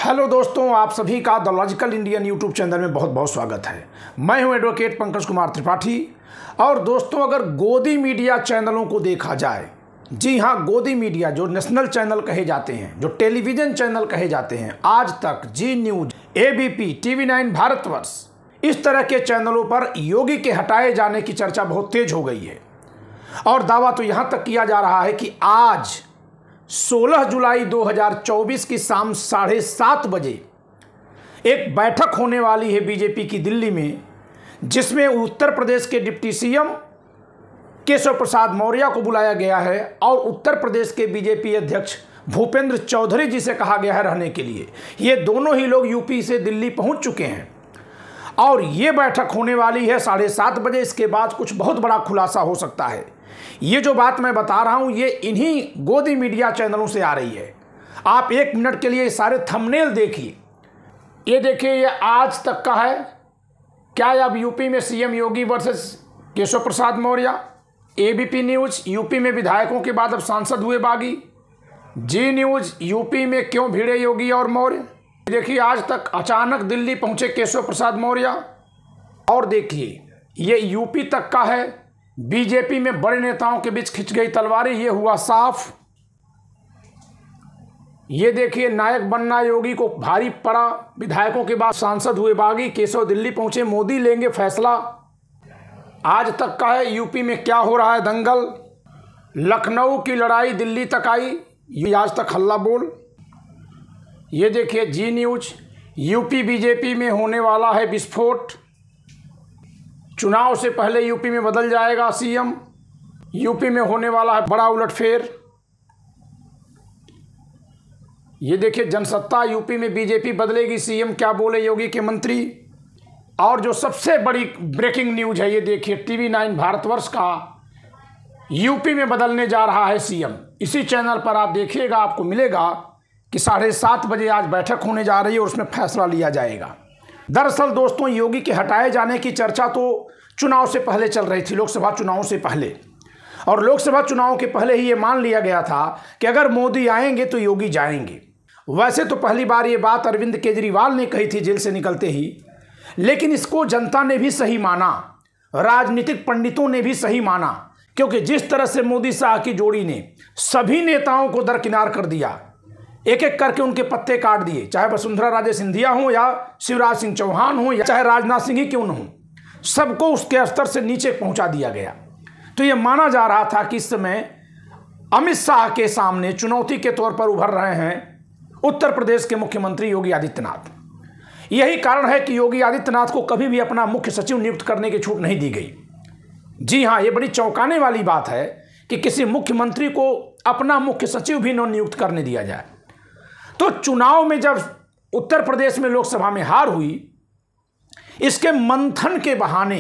Hello दोस्तों, आप सभी का the logical Indian YouTube channel में बहुत बहुत स्वागत है। मैं हूं एडवोकेट पंकज कुमार त्रिपाठी। और दोस्तों, अगर गोदी मीडिया चैनलों को देखा जाए, जी हाँ, गोदी मीडिया जो नेशनल चैनल कहे जाते हैं, जो टेलीविज़न चैनल कहे जाते हैं, आज तक, जी न्यूज़, एबीपी, TV9 भारतवर्ष, इस तरह के चैनलों पर योगी के हटाए जाने की चर्चा बहुत तेज हो गई है। और दावा तो यहाँ तक किया जा रहा है कि आज 16 जुलाई 2024 की शाम 7:30 बजे एक बैठक होने वाली है बीजेपी की दिल्ली में, जिसमें उत्तर प्रदेश के डिप्टी सीएम केशव प्रसाद मौर्य को बुलाया गया है और उत्तर प्रदेश के बीजेपी अध्यक्ष भूपेंद्र चौधरी जी से कहा गया है रहने के लिए। ये दोनों ही लोग यूपी से दिल्ली पहुंच चुके हैं और ये बैठक होने वाली है 7:30 बजे। इसके बाद कुछ बहुत बड़ा खुलासा हो सकता है। ये जो बात मैं बता रहा हूं, ये इन्हीं गोदी मीडिया चैनलों से आ रही है। आप एक मिनट के लिए सारे थंबनेल देखिए। ये देखिए, ये आज तक का है। क्या अब यूपी में सीएम योगी versus Keshav Prasad Maurya. ABP news, UP में विधायकों के बाद अब सांसद हुए बागी। जी न्यूज़, यूपी में क्यों भिड़े योगी और मौर्य। देखिए, आज तक, अचानक दिल्ली पहुंचे केशव प्रसाद मौर्य। और देखिए, ये यूपी तक का है। बीजेपी में बड़े नेताओं के बीच खिंच गई तलवारें, ये हुआ साफ। ये देखिए, नायक बनना योगी को भारी पड़ा। विधायकों के बाद सांसद हुए बागी। केशव दिल्ली पहुंचे, मोदी लेंगे फैसला। आज तक का है। यूपी में क्या हो रहा है, दंगल। लखनऊ की लड़ाई दिल्ली तक आई, ये आज तक हल्ला बोल। ये देखिए, जी न्यूज़, यूपी बीजेपी में होने वाला है विस्फोट। चुनाव से पहले यूपी में बदल जाएगा सीएम। यूपी में होने वाला है बड़ा उलटफेर। ये देखिए, जनसत्ता, यूपी में बीजेपी बदलेगी सीएम, क्या बोले योगी के मंत्री। और जो सबसे बड़ी ब्रेकिंग न्यूज़ है, ये देखिए, TV9 भारतवर्ष का यूपी में बदलने जा रहा है सीएम। इसी चैनल पर आप देखिएगा, आपको मिलेगा कि 7:30 बजे आज बैठक होने जा रही है और उसमें फैसला लिया जाएगा। दरअसल दोस्तों, योगी के हटाए जाने की चर्चा तो चुनाव से पहले चल रही थी, लोकसभा चुनाव से पहले। और लोकसभा चुनाव के पहले ही ये मान लिया गया था कि अगर मोदी आएंगे तो योगी जाएंगे। वैसे तो पहली बार ये बात अरविंद केजरीवाल ने कही थी जेल से निकलते ही, लेकिन इसको जनता ने भी सही माना, राजनीतिक पंडितों ने भी सही माना, क्योंकि जिस तरह से मोदी शाह की जोड़ी ने सभी नेताओं को दरकिनार कर दिया, एक एक करके उनके पत्ते काट दिए, चाहे वसुंधरा राजे सिंधिया हो या शिवराज सिंह चौहान हो या चाहे राजनाथ सिंह ही क्यों न हो, सबको उसके स्तर से नीचे पहुंचा दिया गया। तो यह माना जा रहा था कि इस समय अमित शाह के सामने चुनौती के तौर पर उभर रहे हैं उत्तर प्रदेश के मुख्यमंत्री योगी आदित्यनाथ। यही कारण है कि योगी आदित्यनाथ को कभी भी अपना मुख्य सचिव नियुक्त करने की छूट नहीं दी गई। जी हाँ, ये बड़ी चौंकाने वाली बात है कि किसी मुख्यमंत्री को अपना मुख्य सचिव भी न नियुक्त करने दिया जाए। तो चुनाव में जब उत्तर प्रदेश में लोकसभा में हार हुई, इसके मंथन के बहाने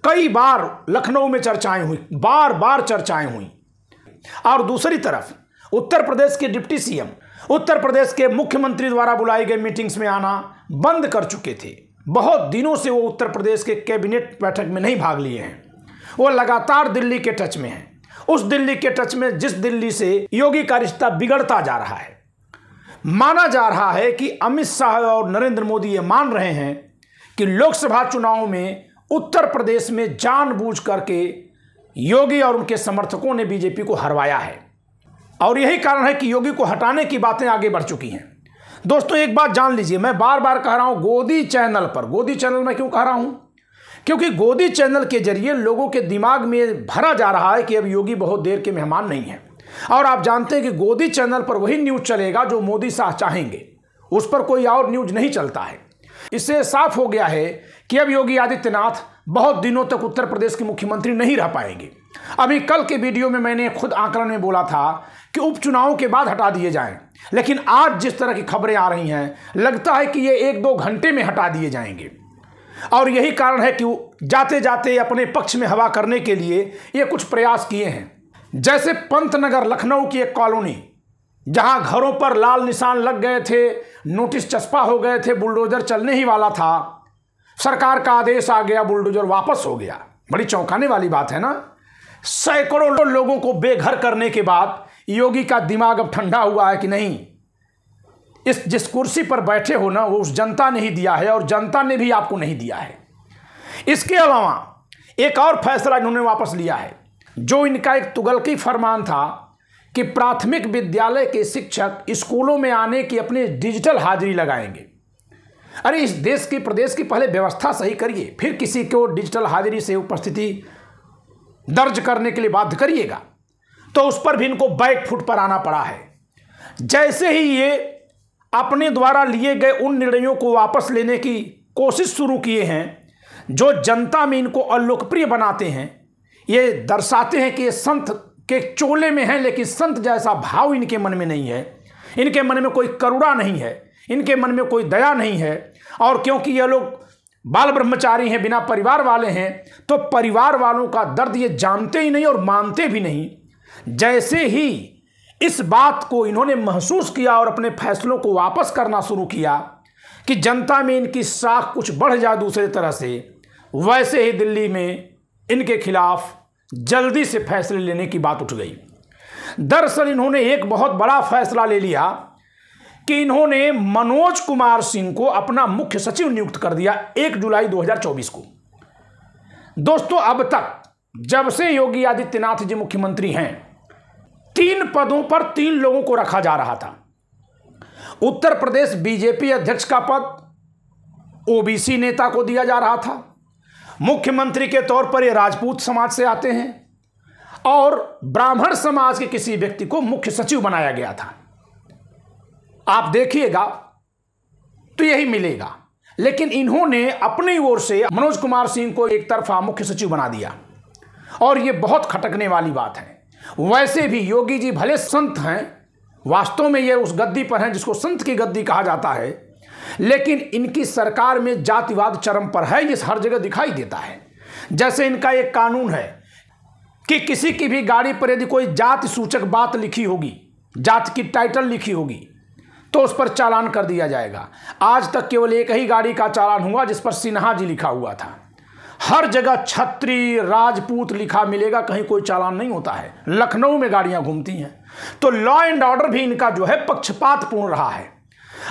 कई बार लखनऊ में चर्चाएं हुई, बार बार चर्चाएं हुई। और दूसरी तरफ उत्तर प्रदेश के डिप्टी सीएम उत्तर प्रदेश के मुख्यमंत्री द्वारा बुलाई गई मीटिंग्स में आना बंद कर चुके थे। बहुत दिनों से वो उत्तर प्रदेश के कैबिनेट बैठक में नहीं भाग लिए हैं। वो लगातार दिल्ली के टच में हैं। उस दिल्ली के टच में जिस दिल्ली से योगी का रिश्ता बिगड़ता जा रहा है। माना जा रहा है कि अमित शाह और नरेंद्र मोदी ये मान रहे हैं कि लोकसभा चुनाव में उत्तर प्रदेश में जानबूझ करके योगी और उनके समर्थकों ने बीजेपी को हरवाया है। और यही कारण है कि योगी को हटाने की बातें आगे बढ़ चुकी हैं। दोस्तों, एक बात जान लीजिए, मैं बार बार कह रहा हूं गोदी चैनल पर। गोदी चैनल में क्यों कह रहा हूं? क्योंकि गोदी चैनल के जरिए लोगों के दिमाग में भरा जा रहा है कि अब योगी बहुत देर के मेहमान नहीं है। और आप जानते हैं कि गोदी चैनल पर वही न्यूज़ चलेगा जो मोदी शाह चाहेंगे, उस पर कोई और न्यूज़ नहीं चलता है। इससे साफ हो गया है कि अब योगी आदित्यनाथ बहुत दिनों तक उत्तर प्रदेश के मुख्यमंत्री नहीं रह पाएंगे। अभी कल के वीडियो में मैंने खुद आंकलन में बोला था कि उपचुनाव के बाद हटा दिए जाएं, लेकिन आज जिस तरह की खबरें आ रही हैं, लगता है कि ये 1-2 घंटे में हटा दिए जाएंगे। और यही कारण है कि जाते जाते अपने पक्ष में हवा करने के लिए ये कुछ प्रयास किए हैं। जैसे पंतनगर लखनऊ की एक कॉलोनी, जहां घरों पर लाल निशान लग गए थे, नोटिस चस्पा हो गए थे, बुलडोजर चलने ही वाला था, सरकार का आदेश आ गया, बुलडोजर वापस हो गया। बड़ी चौंकाने वाली बात है ना। सैकड़ों लोगों को बेघर करने के बाद योगी का दिमाग अब ठंडा हुआ है कि नहीं, इस जिस कुर्सी पर बैठे हो ना, वो उस जनता ने ही दिया है और जनता ने भी आपको नहीं दिया है। इसके अलावा एक और फैसला इन्होंने वापस लिया है, जो इनका एक तुगलकी फरमान था कि प्राथमिक विद्यालय के शिक्षक स्कूलों में आने की अपनी डिजिटल हाजिरी लगाएंगे। अरे इस देश की प्रदेश की पहले व्यवस्था सही करिए, फिर किसी को डिजिटल हाजिरी से उपस्थिति दर्ज करने के लिए बाध्य करिएगा। तो उस पर भी इनको बैक फुट पर आना पड़ा है। जैसे ही ये अपने द्वारा लिए गए उन निर्णयों को वापस लेने की कोशिश शुरू किए हैं, जो जनता में इनको अलोकप्रिय बनाते हैं, ये दर्शाते हैं कि ये संत के चोले में हैं, लेकिन संत जैसा भाव इनके मन में नहीं है। इनके मन में कोई करुणा नहीं है, इनके मन में कोई दया नहीं है। और क्योंकि ये लोग बाल ब्रह्मचारी हैं, बिना परिवार वाले हैं, तो परिवार वालों का दर्द ये जानते ही नहीं और मानते भी नहीं। जैसे ही इस बात को इन्होंने महसूस किया और अपने फैसलों को वापस करना शुरू किया कि जनता में इनकी साख कुछ बढ़ जाए दूसरे तरह से, वैसे ही दिल्ली में इनके खिलाफ जल्दी से फैसले लेने की बात उठ गई। दरअसल इन्होंने एक बहुत बड़ा फैसला ले लिया कि इन्होंने मनोज कुमार सिंह को अपना मुख्य सचिव नियुक्त कर दिया 1 जुलाई 2024 को। दोस्तों, अब तक जब से योगी आदित्यनाथ जी मुख्यमंत्री हैं, 3 पदों पर 3 लोगों को रखा जा रहा था। उत्तर प्रदेश बीजेपी अध्यक्ष का पद ओबीसी नेता को दिया जा रहा था। मुख्यमंत्री के तौर पर ये राजपूत समाज से आते हैं और ब्राह्मण समाज के किसी व्यक्ति को मुख्य सचिव बनाया गया था। आप देखिएगा तो यही मिलेगा, लेकिन इन्होंने अपनी ओर से मनोज कुमार सिंह को एक तरफा मुख्य सचिव बना दिया और ये बहुत खटकने वाली बात है। वैसे भी योगी जी भले संत हैं, वास्तव में ये उस गद्दी पर हैं जिसको संत की गद्दी कहा जाता है, लेकिन इनकी सरकार में जातिवाद चरम पर है। ये हर जगह दिखाई देता है। जैसे इनका एक कानून है कि किसी की भी गाड़ी पर यदि कोई जाति सूचक बात लिखी होगी, जाति की टाइटल लिखी होगी, तो उस पर चालान कर दिया जाएगा। आज तक केवल एक ही गाड़ी का चालान हुआ जिस पर सिन्हा जी लिखा हुआ था। हर जगह छत्री राजपूत लिखा मिलेगा, कहीं कोई चालान नहीं होता है। लखनऊ में गाड़ियां घूमती हैं। तो लॉ एंड ऑर्डर भी इनका जो है पक्षपातपूर्ण रहा है।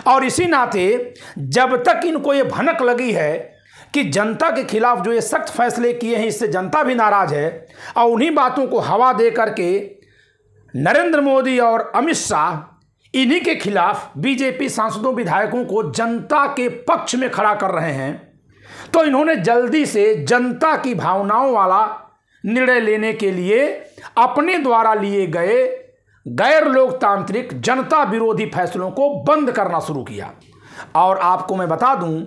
और इसी नाते जब तक इनको ये भनक लगी है कि जनता के खिलाफ जो ये सख्त फैसले किए हैं इससे जनता भी नाराज है, और उन्हीं बातों को हवा दे करके नरेंद्र मोदी और अमित शाह इन्हीं के खिलाफ बीजेपी सांसदों विधायकों को जनता के पक्ष में खड़ा कर रहे हैं, तो इन्होंने जल्दी से जनता की भावनाओं वाला निर्णय लेने के लिए अपने द्वारा लिए गए गैर लोकतांत्रिक जनता विरोधी फैसलों को बंद करना शुरू किया। और आपको मैं बता दूं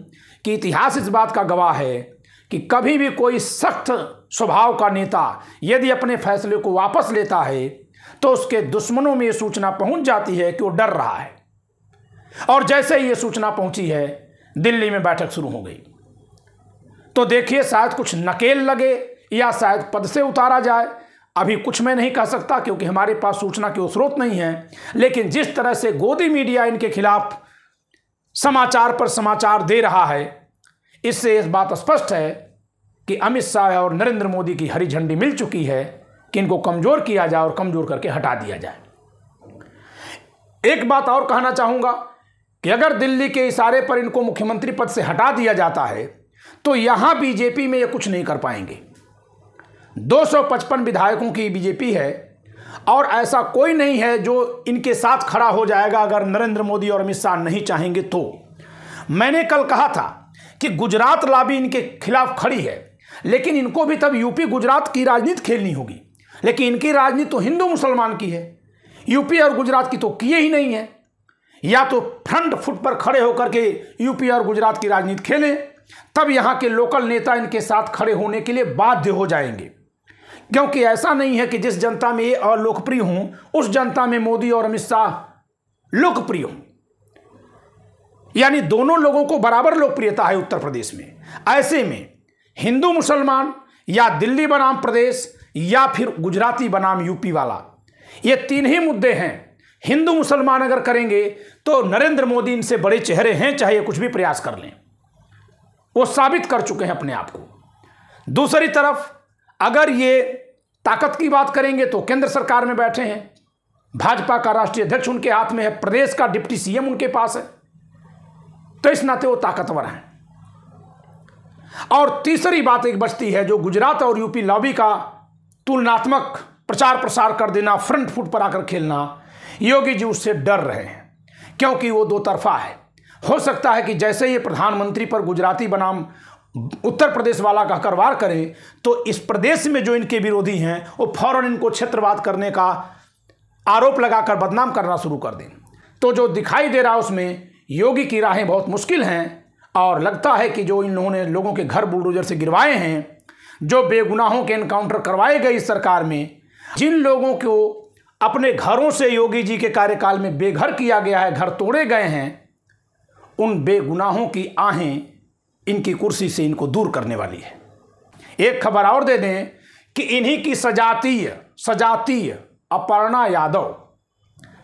कि इतिहास इस बात का गवाह है कि कभी भी कोई सख्त स्वभाव का नेता यदि अपने फैसले को वापस लेता है तो उसके दुश्मनों में यह सूचना पहुंच जाती है कि वो डर रहा है। और जैसे ही ये सूचना पहुंची है, दिल्ली में बैठक शुरू हो गई। तो देखिए, शायद कुछ नकेल लगे या शायद पद से उतारा जाए, अभी कुछ मैं नहीं कह सकता क्योंकि हमारे पास सूचना के स्रोत नहीं है। लेकिन जिस तरह से गोदी मीडिया इनके खिलाफ समाचार पर समाचार दे रहा है, इससे इस बात स्पष्ट है कि अमित शाह और नरेंद्र मोदी की हरी झंडी मिल चुकी है कि इनको कमजोर किया जाए और कमजोर करके हटा दिया जाए। एक बात और कहना चाहूंगा कि अगर दिल्ली के इशारे पर इनको मुख्यमंत्री पद से हटा दिया जाता है तो यहां बीजेपी में ये कुछ नहीं कर पाएंगे। 255 विधायकों की बीजेपी है और ऐसा कोई नहीं है जो इनके साथ खड़ा हो जाएगा अगर नरेंद्र मोदी और अमित शाह नहीं चाहेंगे तो। मैंने कल कहा था कि गुजरात लॉबी इनके खिलाफ खड़ी है, लेकिन इनको भी तब यूपी गुजरात की राजनीति खेलनी होगी। लेकिन इनकी राजनीति तो हिंदू मुसलमान की है, यूपी और गुजरात की तो किए ही नहीं है। या तो फ्रंट फुट पर खड़े होकर के यूपी और गुजरात की राजनीति खेलें, तब यहाँ के लोकल नेता इनके साथ खड़े होने के लिए बाध्य हो जाएंगे। क्योंकि ऐसा नहीं है कि जिस जनता में ये अलोकप्रिय हों उस जनता में मोदी और अमित शाह लोकप्रिय हों। यानी दोनों लोगों को बराबर लोकप्रियता है उत्तर प्रदेश में। ऐसे में हिंदू मुसलमान या दिल्ली बनाम प्रदेश या फिर गुजराती बनाम यूपी वाला, ये 3 ही मुद्दे हैं। हिंदू मुसलमान अगर करेंगे तो नरेंद्र मोदी इनसे बड़े चेहरे हैं, चाहे ये कुछ भी प्रयास कर लें, वो साबित कर चुके हैं अपने आप को। दूसरी तरफ अगर ये ताकत की बात करेंगे तो केंद्र सरकार में बैठे हैं, भाजपा का राष्ट्रीय अध्यक्ष उनके हाथ में है, प्रदेश का डिप्टी सीएम उनके पास है, तो इस नाते वो ताकतवर हैं। और तीसरी बात एक बचती है, जो गुजरात और यूपी लॉबी का तुलनात्मक प्रचार प्रसार कर देना, फ्रंट फुट पर आकर खेलना, योगी जी उससे डर रहे हैं, क्योंकि वो दो तरफा है। हो सकता है कि जैसे ये प्रधानमंत्री पर गुजराती बनाम उत्तर प्रदेश वाला कहकर वार करें, तो इस प्रदेश में जो इनके विरोधी हैं वो फौरन इनको क्षेत्रवाद करने का आरोप लगाकर बदनाम करना शुरू कर दें। तो जो दिखाई दे रहा है उसमें योगी की राहें बहुत मुश्किल हैं, और लगता है कि जो इन लोगों ने लोगों के घर बुलडोजर से गिरवाए हैं, जो बेगुनाहों के एनकाउंटर करवाए गए इस सरकार में, जिन लोगों को अपने घरों से योगी जी के कार्यकाल में बेघर किया गया है, घर तोड़े गए हैं, उन बेगुनाहों की आहें इनकी कुर्सी से इनको दूर करने वाली है। एक खबर और दे दें कि इन्हीं की सजातीय अपर्णा यादव,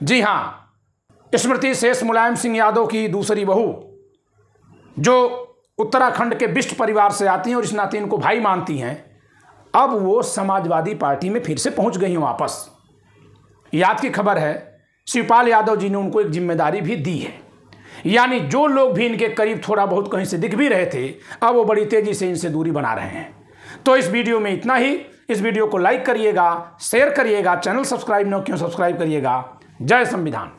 जी हां, स्मृति शेष मुलायम सिंह यादव की दूसरी बहू, जो उत्तराखंड के बिष्ट परिवार से आती हैं और इस नाते इनको भाई मानती हैं, अब वो समाजवादी पार्टी में फिर से पहुंच गई हैं वापस। याद की खबर है, शिवपाल यादव जी ने उनको एक जिम्मेदारी भी दी है, यानी जो लोग भी इनके करीब थोड़ा बहुत कहीं से दिख भी रहे थे, अब वो बड़ी तेजी से इनसे दूरी बना रहे हैं। तो इस वीडियो में इतना ही। इस वीडियो को लाइक करिएगा, शेयर करिएगा, चैनल सब्सक्राइब न क्यों सब्सक्राइब करिएगा। जय संविधान।